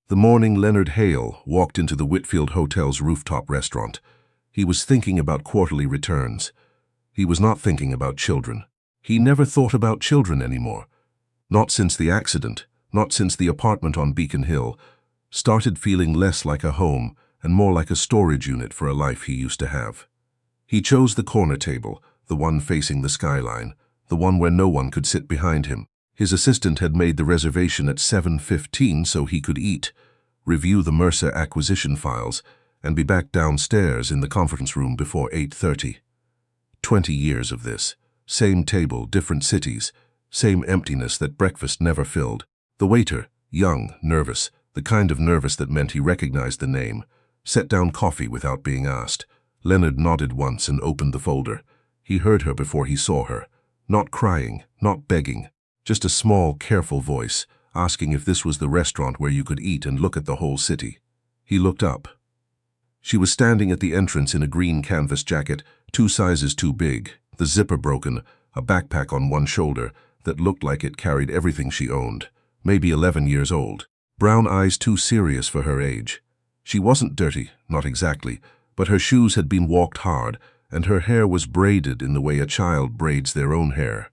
The morning Leonard Hale walked into the Whitfield Hotel's rooftop restaurant. He was thinking about quarterly returns. He was not thinking about children. He never thought about children anymore. Not since the accident, not since the apartment on Beacon Hill, started feeling less like a home and more like a storage unit for a life he used to have. He chose the corner table, the one facing the skyline, the one where no one could sit behind him. His assistant had made the reservation at 7:15 so he could eat, review the Mercer acquisition files, and be back downstairs in the conference room before 8:30. 20 years of this. Same table, different cities, same emptiness that breakfast never filled. The waiter, young, nervous, the kind of nervous that meant he recognized the name, set down coffee without being asked. Leonard nodded once and opened the folder. He heard her before he saw her. Not crying, not begging. Just a small, careful voice, asking if this was the restaurant where you could eat and look at the whole city. He looked up. She was standing at the entrance in a green canvas jacket, 2 sizes too big, the zipper broken, a backpack on one shoulder that looked like it carried everything she owned, maybe 11 years old. Brown eyes too serious for her age. She wasn't dirty, not exactly, but her shoes had been walked hard, and her hair was braided in the way a child braids their own hair.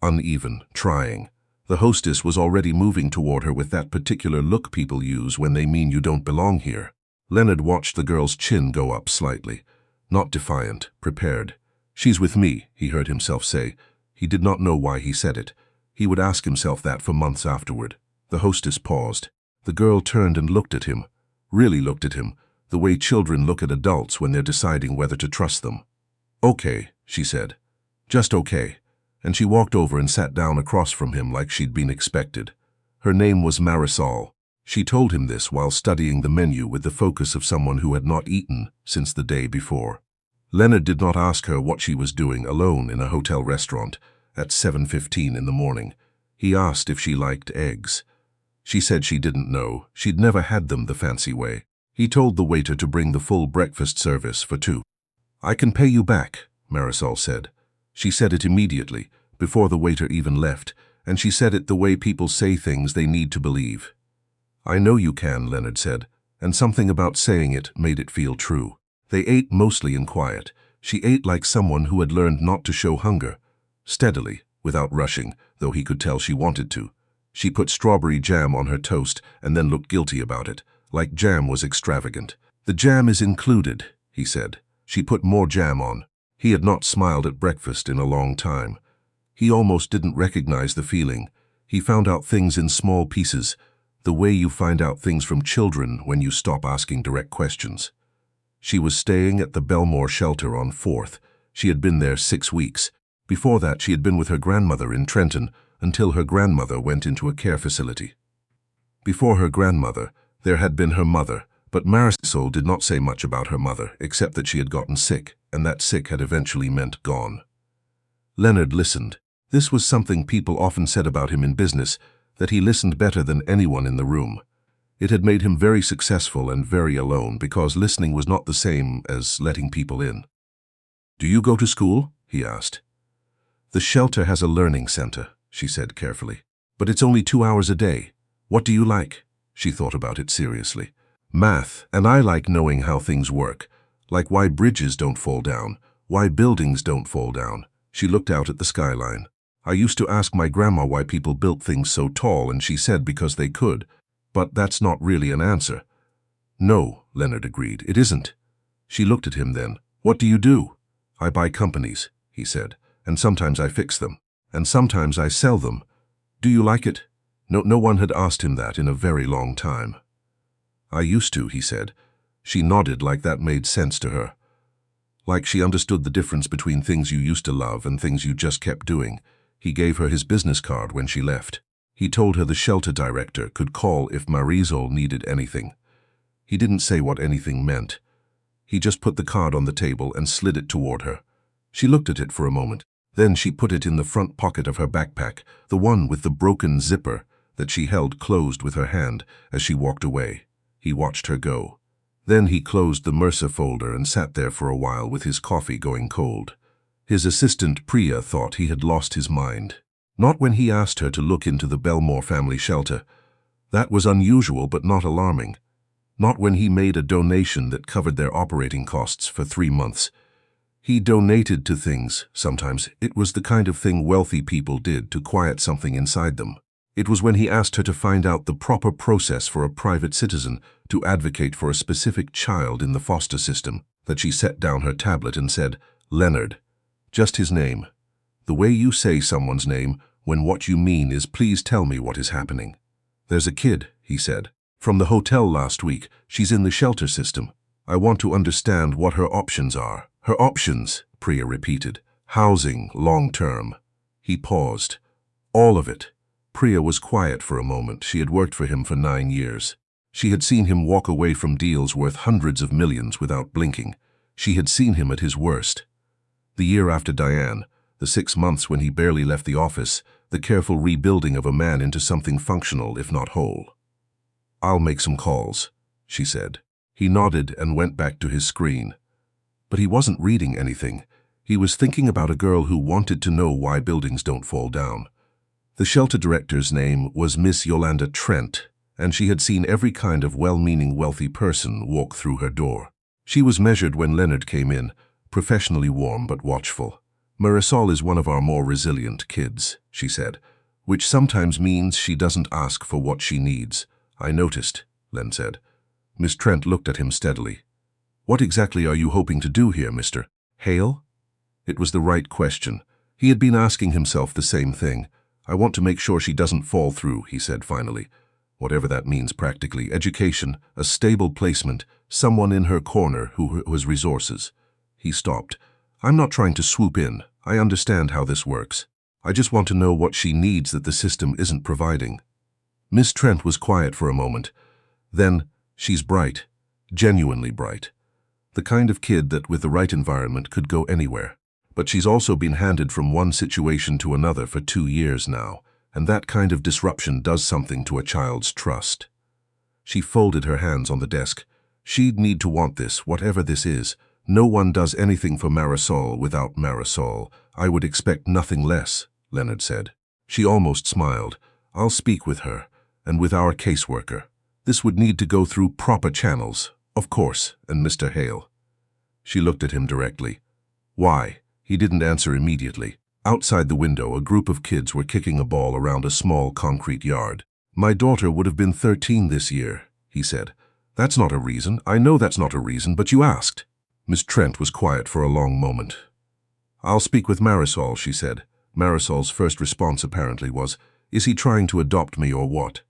Uneven, trying. The hostess was already moving toward her with that particular look people use when they mean you don't belong here. Leonard watched the girl's chin go up slightly. Not defiant, prepared. "She's with me," he heard himself say. He did not know why he said it. He would ask himself that for months afterward. The hostess paused. The girl turned and looked at him. Really looked at him, the way children look at adults when they're deciding whether to trust them. "Okay," she said. "Just okay." And she walked over and sat down across from him like she'd been expected. Her name was Marisol. She told him this while studying the menu with the focus of someone who had not eaten since the day before. Leonard did not ask her what she was doing alone in a hotel restaurant at 7:15 in the morning. He asked if she liked eggs. She said she didn't know. She'd never had them the fancy way. He told the waiter to bring the full breakfast service for 2. "I can pay you back," Marisol said. She said it immediately, before the waiter even left, and she said it the way people say things they need to believe. "I know you can," Leonard said, and something about saying it made it feel true. They ate mostly in quiet. She ate like someone who had learned not to show hunger. Steadily, without rushing, though he could tell she wanted to. She put strawberry jam on her toast and then looked guilty about it, like jam was extravagant. "The jam is included," he said. She put more jam on. He had not smiled at breakfast in a long time. He almost didn't recognize the feeling. He found out things in small pieces, the way you find out things from children when you stop asking direct questions. She was staying at the Belmore shelter on 4th. She had been there 6 weeks. Before that, she had been with her grandmother in Trenton until her grandmother went into a care facility. Before her grandmother, there had been her mother, but Marisol did not say much about her mother, except that she had gotten sick, and that sick had eventually meant gone. Leonard listened. This was something people often said about him in business, that he listened better than anyone in the room. It had made him very successful and very alone because listening was not the same as letting people in. "Do you go to school?" he asked. "The shelter has a learning center," she said carefully. "But it's only 2 hours a day. What do you like?" She thought about it seriously. "Math, and I like knowing how things work, like why bridges don't fall down, why buildings don't fall down." She looked out at the skyline. "I used to ask my grandma why people built things so tall, and she said because they could. But that's not really an answer." "No," Leonard agreed, "it isn't." She looked at him then. "What do you do?" "I buy companies," he said, "and sometimes I fix them, and sometimes I sell them." "Do you like it?" No one had asked him that in a very long time. "I used to," he said. She nodded like that made sense to her. Like she understood the difference between things you used to love and things you just kept doing. He gave her his business card when she left. He told her the shelter director could call if Marisol needed anything. He didn't say what anything meant. He just put the card on the table and slid it toward her. She looked at it for a moment. Then she put it in the front pocket of her backpack, the one with the broken zipper that she held closed with her hand as she walked away. He watched her go. Then he closed the Mercer folder and sat there for a while with his coffee going cold. His assistant Priya thought he had lost his mind. Not when he asked her to look into the Belmore family shelter. That was unusual but not alarming. Not when he made a donation that covered their operating costs for 3 months. He donated to things, sometimes. It was the kind of thing wealthy people did to quiet something inside them. It was when he asked her to find out the proper process for a private citizen to advocate for a specific child in the foster system that she set down her tablet and said, "Leonard." Just his name. The way you say someone's name when what you mean is, "Please tell me what is happening." "There's a kid," he said, "from the hotel last week. She's in the shelter system. I want to understand what her options are." "Her options," Priya repeated. "Housing, long-term." He paused. "All of it." Priya was quiet for a moment. She had worked for him for 9 years. She had seen him walk away from deals worth hundreds of millions without blinking. She had seen him at his worst. The year after Diane, the 6 months when he barely left the office, the careful rebuilding of a man into something functional, if not whole. "I'll make some calls," she said. He nodded and went back to his screen. But he wasn't reading anything. He was thinking about a girl who wanted to know why buildings don't fall down. The shelter director's name was Miss Yolanda Trent, and she had seen every kind of well-meaning wealthy person walk through her door. She was measured when Leonard came in, professionally warm but watchful. "Marisol is one of our more resilient kids," she said, "which sometimes means she doesn't ask for what she needs." "I noticed," Len said. Miss Trent looked at him steadily. "What exactly are you hoping to do here, Mr. Hale?" It was the right question. He had been asking himself the same thing. "I want to make sure she doesn't fall through," he said finally. "Whatever that means practically. Education, a stable placement, someone in her corner who has resources." He stopped. "I'm not trying to swoop in. I understand how this works. I just want to know what she needs that the system isn't providing." Miss Trent was quiet for a moment. Then, "She's bright. Genuinely bright. The kind of kid that with the right environment could go anywhere. But she's also been handed from one situation to another for 2 years now, and that kind of disruption does something to a child's trust." She folded her hands on the desk. "She'd need to want this, whatever this is. No one does anything for Marisol without Marisol. I would expect nothing less," Leonard said. She almost smiled. "I'll speak with her, and with our caseworker. This would need to go through proper channels, of course, and Mr. Hale." She looked at him directly. "Why?" He didn't answer immediately. Outside the window, a group of kids were kicking a ball around a small concrete yard. "My daughter would have been 13 this year," he said. "That's not a reason. I know that's not a reason, but you asked." Miss Trent was quiet for a long moment. "I'll speak with Marisol," she said. Marisol's first response apparently was, "Is he trying to adopt me or what?"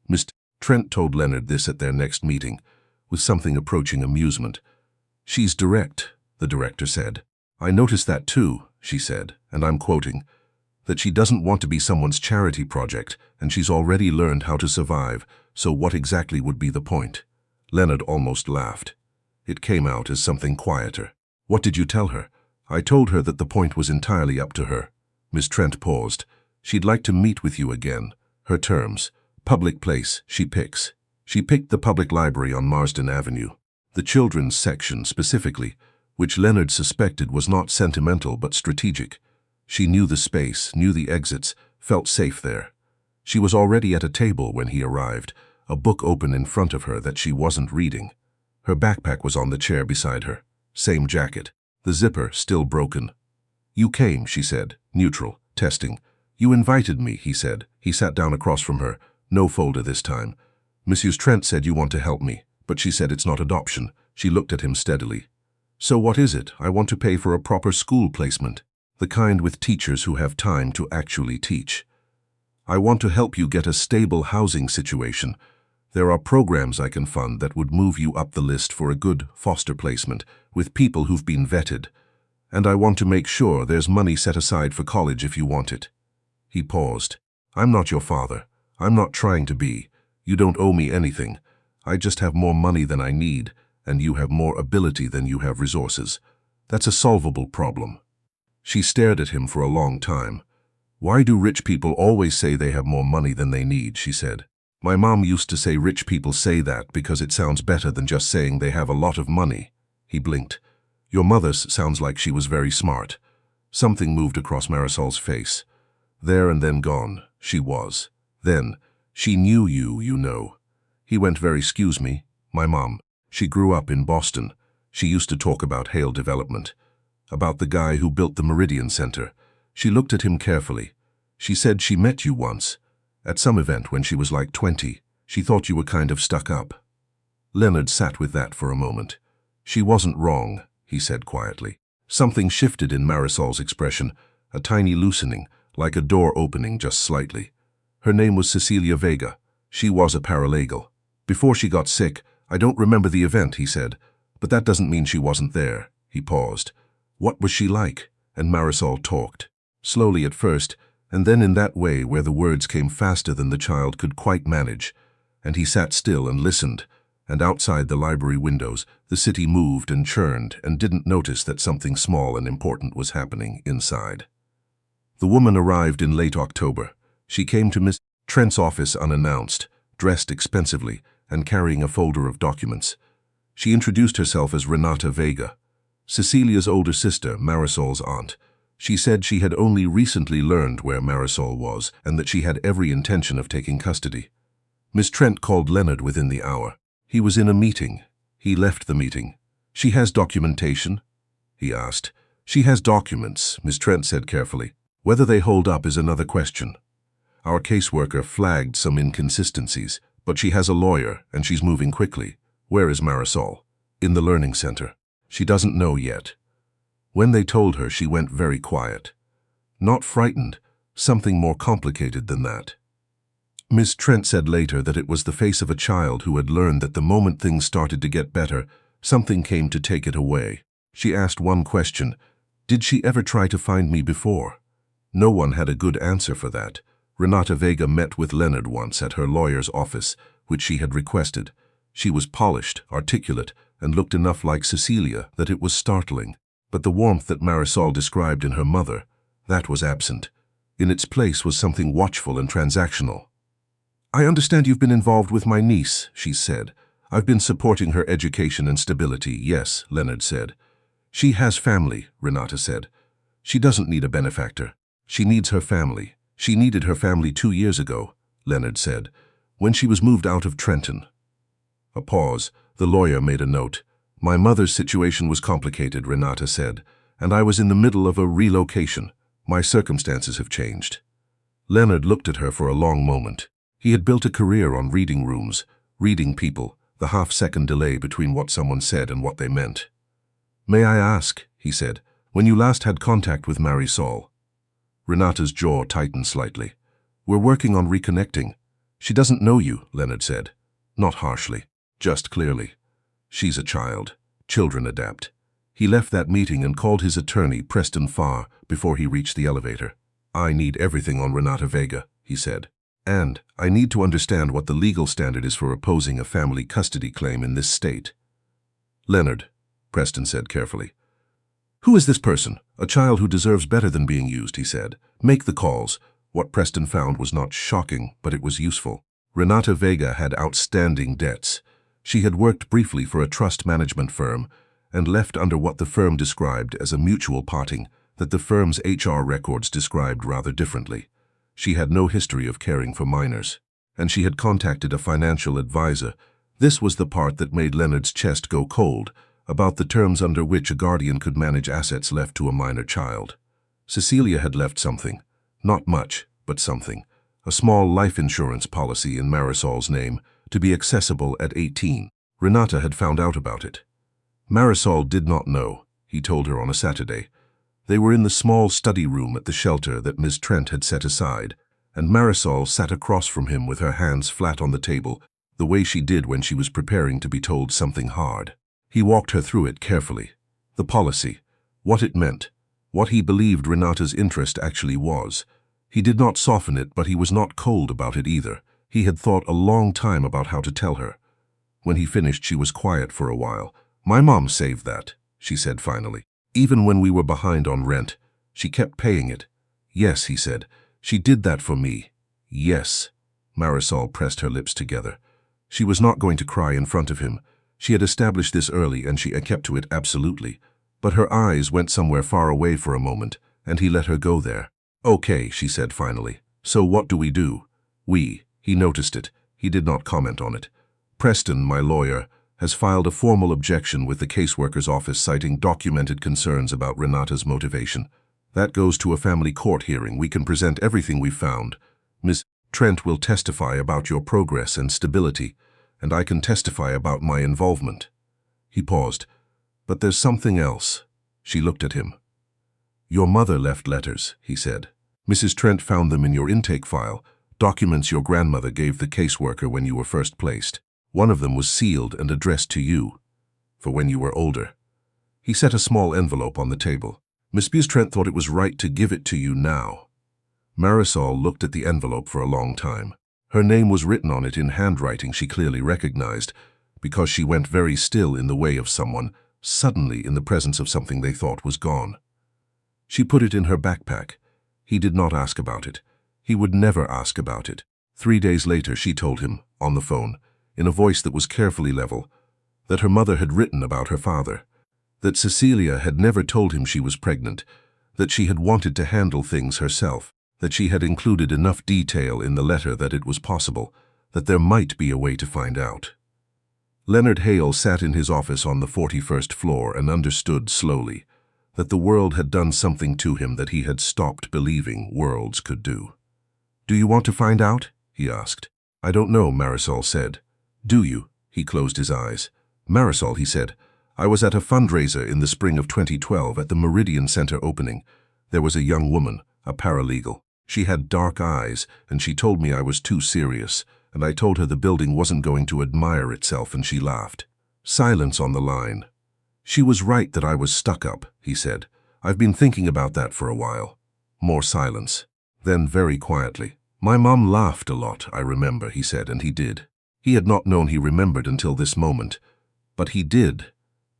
Miss Trent told Leonard this at their next meeting, with something approaching amusement. "She's direct," the director said. "I noticed that too," she said, and I'm quoting, "that she doesn't want to be someone's charity project, and she's already learned how to survive, so what exactly would be the point?" Leonard almost laughed. It came out as something quieter. "What did you tell her?" "I told her that the point was entirely up to her." Miss Trent paused. "She'd like to meet with you again. Her terms. Public place, she picks. She picked the public library on Marsden Avenue. The children's section, specifically, which Leonard suspected was not sentimental but strategic. She knew the space, knew the exits, felt safe there. She was already at a table when he arrived, a book open in front of her that she wasn't reading. Her backpack was on the chair beside her. Same jacket. The zipper still broken. "You came," she said, neutral, testing. "You invited me," he said. He sat down across from her. No folder this time. "Mrs. Trent said you want to help me, but she said it's not adoption." She looked at him steadily. "So what is it? I want to pay for a proper school placement. The kind with teachers who have time to actually teach. I want to help you get a stable housing situation. There are programs I can fund that would move you up the list for a good foster placement with people who've been vetted. And I want to make sure there's money set aside for college if you want it." He paused. "I'm not your father. I'm not trying to be. You don't owe me anything. I just have more money than I need, and you have more ability than you have resources. That's a solvable problem." She stared at him for a long time. "Why do rich people always say they have more money than they need?" she said. "My mom used to say rich people say that because it sounds better than just saying they have a lot of money." He blinked. "Your mother's sounds like she was very smart." Something moved across Marisol's face. There and then gone, she was. Then, She knew you, you know. He went very, excuse me, my mom. She grew up in Boston. She used to talk about Hale Development, about the guy who built the Meridian Center. She looked at him carefully. She said she met you once, at some event when she was like 20. She thought you were kind of stuck up. Leonard sat with that for a moment. She wasn't wrong, he said quietly. Something shifted in Marisol's expression, a tiny loosening, like a door opening just slightly. Her name was Cecilia Vega. She was a paralegal. Before she got sick, I don't remember the event, he said, but that doesn't mean she wasn't there. He paused. What was she like? And Marisol talked. Slowly at first, and then in that way where the words came faster than the child could quite manage. And he sat still and listened, and outside the library windows, the city moved and churned and didn't notice that something small and important was happening inside. The woman arrived in late October. She came to Miss Trent's office unannounced, dressed expensively, and carrying a folder of documents. She introduced herself as Renata Vega, Cecilia's older sister, Marisol's aunt. She said she had only recently learned where Marisol was and that she had every intention of taking custody. Miss Trent called Leonard within the hour. He was in a meeting. He left the meeting. She has documentation? He asked. She has documents, Miss Trent said carefully. Whether they hold up is another question. Our caseworker flagged some inconsistencies, but she has a lawyer and she's moving quickly. Where is Marisol? In the learning center. She doesn't know yet. When they told her, she went very quiet. Not frightened, something more complicated than that. Miss Trent said later that it was the face of a child who had learned that the moment things started to get better, something came to take it away. She asked one question: did she ever try to find me before? No one had a good answer for that. Renata Vega met with Leonard once at her lawyer's office, which she had requested. She was polished, articulate, and looked enough like Cecilia that it was startling. But the warmth that Marisol described in her mother, that was absent. In its place was something watchful and transactional. I understand you've been involved with my niece, she said. I've been supporting her education and stability, yes, Leonard said. She has family, Renata said. She doesn't need a benefactor. She needs her family. She needed her family 2 years ago, Leonard said, when she was moved out of Trenton. A pause. The lawyer made a note. My mother's situation was complicated, Renata said, and I was in the middle of a relocation. My circumstances have changed. Leonard looked at her for a long moment. He had built a career on reading rooms, reading people, the half-second delay between what someone said and what they meant. May I ask, he said, when you last had contact with Marisol? Renata's jaw tightened slightly. We're working on reconnecting. She doesn't know you, Leonard said. Not harshly, just clearly. She's a child. Children adapt. He left that meeting and called his attorney, Preston Farr, before he reached the elevator. I need everything on Renata Vega, he said. And I need to understand what the legal standard is for opposing a family custody claim in this state. Leonard, Preston said carefully. Who is this person? A child who deserves better than being used, he said. Make the calls. What Preston found was not shocking, but it was useful. Renata Vega had outstanding debts. She had worked briefly for a trust management firm and left under what the firm described as a mutual parting that the firm's HR records described rather differently. She had no history of caring for minors, and she had contacted a financial advisor. This was the part that made Leonard's chest go cold, about the terms under which a guardian could manage assets left to a minor child. Cecilia had left something. Not much, but something. A small life insurance policy in Marisol's name, to be accessible at 18. Renata had found out about it. Marisol did not know, he told her on a Saturday. They were in the small study room at the shelter that Miss Trent had set aside, and Marisol sat across from him with her hands flat on the table, the way she did when she was preparing to be told something hard. He walked her through it carefully. The policy, what it meant, what he believed Renata's interest actually was. He did not soften it, but he was not cold about it either. He had thought a long time about how to tell her. When he finished, she was quiet for a while. My mom saved that, she said finally. Even when we were behind on rent, she kept paying it. Yes, he said. She did that for me. Yes. Marisol pressed her lips together. She was not going to cry in front of him. She had established this early and she kept to it absolutely. But her eyes went somewhere far away for a moment, and he let her go there. Okay, she said finally. So what do we do? We, He noticed it. He did not comment on it. Preston, my lawyer, has filed a formal objection with the caseworker's office citing documented concerns about Renata's motivation. That goes to a family court hearing. We can present everything we've found. Ms. Trent will testify about your progress and stability, and I can testify about my involvement. He paused. But there's something else. She looked at him. Your mother left letters, he said. Mrs. Trent found them in your intake file, documents your grandmother gave the caseworker when you were first placed. One of them was sealed and addressed to you, for when you were older. He set a small envelope on the table. Mrs. Trent thought it was right to give it to you now. Marisol looked at the envelope for a long time. Her name was written on it in handwriting she clearly recognized, because she went very still in the way of someone, suddenly in the presence of something they thought was gone. She put it in her backpack. He did not ask about it. He would never ask about it. 3 days later, she told him, on the phone, in a voice that was carefully level, that her mother had written about her father, that Cecilia had never told him she was pregnant, that she had wanted to handle things herself, that she had included enough detail in the letter that it was possible, that there might be a way to find out. Leonard Hale sat in his office on the 41st floor and understood slowly that the world had done something to him that he had stopped believing worlds could do. Do you want to find out? He asked. I don't know, Marisol said. Do you? He closed his eyes. Marisol, he said, I was at a fundraiser in the spring of 2012 at the Meridian Center opening. There was a young woman, a paralegal. She had dark eyes, and she told me I was too serious, and I told her the building wasn't going to admire itself, and she laughed. Silence on the line. She was right that I was stuck up, he said. I've been thinking about that for a while. More silence. Then, very quietly, my mom laughed a lot, I remember, he said, and he did. He had not known he remembered until this moment. But he did.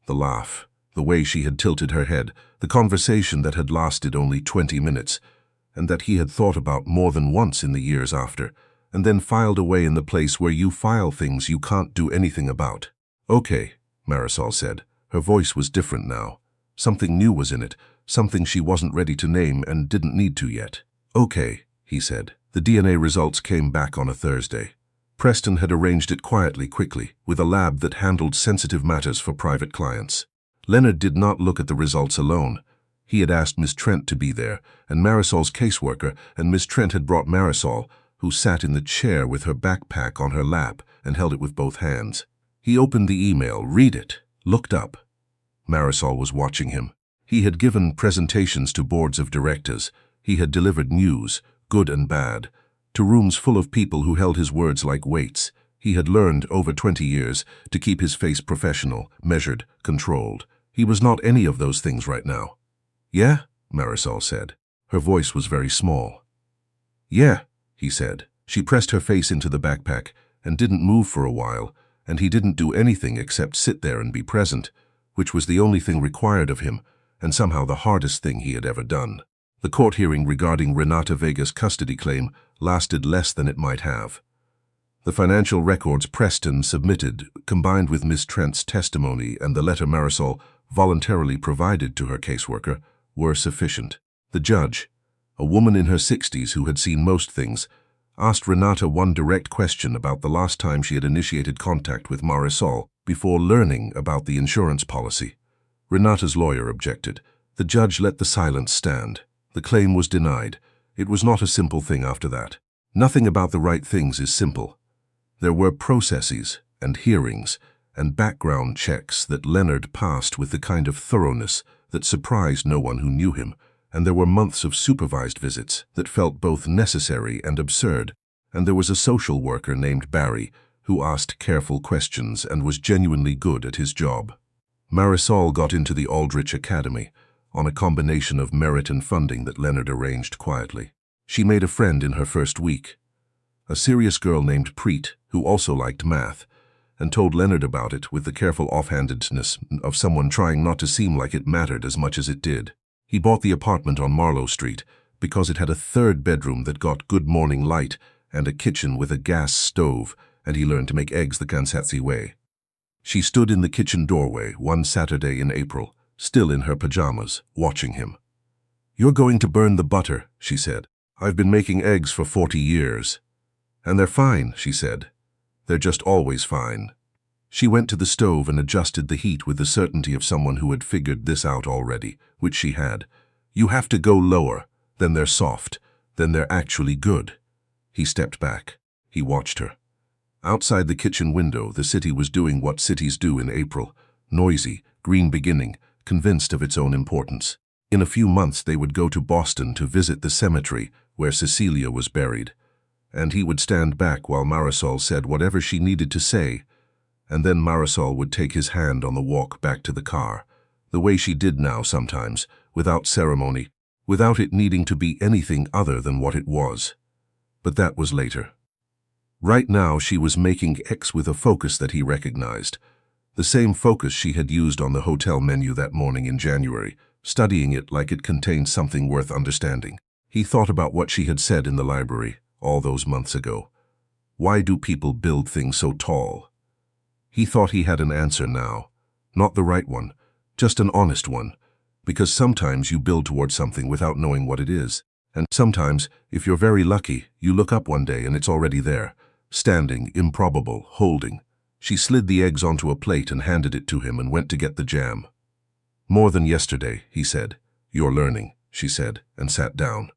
The laugh, the way she had tilted her head, the conversation that had lasted only 20 minutes, and that he had thought about more than once in the years after, and then filed away in the place where you file things you can't do anything about. Okay, Marisol said. Her voice was different now. Something new was in it, something she wasn't ready to name and didn't need to yet. Okay, he said. The DNA results came back on a Thursday. Preston had arranged it quickly, with a lab that handled sensitive matters for private clients. Leonard did not look at the results alone. He had asked Miss Trent to be there, and Marisol's caseworker, and Miss Trent had brought Marisol, who sat in the chair with her backpack on her lap and held it with both hands. He opened the email, read it, looked up. Marisol was watching him. He had given presentations to boards of directors. He had delivered news, good and bad, to rooms full of people who held his words like weights. He had learned, over 20 years, to keep his face professional, measured, controlled. He was not any of those things right now. Yeah? Marisol said. Her voice was very small. Yeah, he said. She pressed her face into the backpack and didn't move for a while, and he didn't do anything except sit there and be present, which was the only thing required of him, and somehow the hardest thing he had ever done. The court hearing regarding Renata Vega's custody claim lasted less than it might have. The financial records Preston submitted, combined with Miss Trent's testimony and the letter Marisol voluntarily provided to her caseworker, were sufficient. The judge, a woman in her 60s who had seen most things, asked Renata one direct question about the last time she had initiated contact with Marisol before learning about the insurance policy. Renata's lawyer objected. The judge let the silence stand. The claim was denied. It was not a simple thing after that. Nothing about the right things is simple. There were processes and hearings and background checks that Leonard passed with the kind of thoroughness that surprised no one who knew him, and there were months of supervised visits that felt both necessary and absurd, and there was a social worker named Barry who asked careful questions and was genuinely good at his job. Marisol got into the Aldrich Academy on a combination of merit and funding that Leonard arranged quietly. She made a friend in her first week, a serious girl named Preet, who also liked math, and told Leonard about it with the careful offhandedness of someone trying not to seem like it mattered as much as it did. He bought the apartment on Marlowe Street because it had a third bedroom that got good morning light and a kitchen with a gas stove, and he learned to make eggs the Kansatsi way. She stood in the kitchen doorway one Saturday in April, still in her pajamas, watching him. "You're going to burn the butter," she said. "I've been making eggs for 40 years. And they're fine, she said. They're just always fine. She went to the stove and adjusted the heat with the certainty of someone who had figured this out already, which she had. You have to go lower, then they're soft, then they're actually good. He stepped back. He watched her. Outside the kitchen window, the city was doing what cities do in April, noisy, green beginning, convinced of its own importance. In a few months they would go to Boston to visit the cemetery where Cecilia was buried. And he would stand back while Marisol said whatever she needed to say, and then Marisol would take his hand on the walk back to the car, the way she did now sometimes, without ceremony, without it needing to be anything other than what it was. But that was later. Right now she was making X with a focus that he recognized, the same focus she had used on the hotel menu that morning in January, studying it like it contained something worth understanding. He thought about what she had said in the library all those months ago. Why do people build things so tall? He thought he had an answer now. Not the right one, just an honest one. Because sometimes you build towards something without knowing what it is. And sometimes, if you're very lucky, you look up one day and it's already there. Standing, improbable, holding. She slid the eggs onto a plate and handed it to him and went to get the jam. More than yesterday, he said. You're learning, she said, and sat down.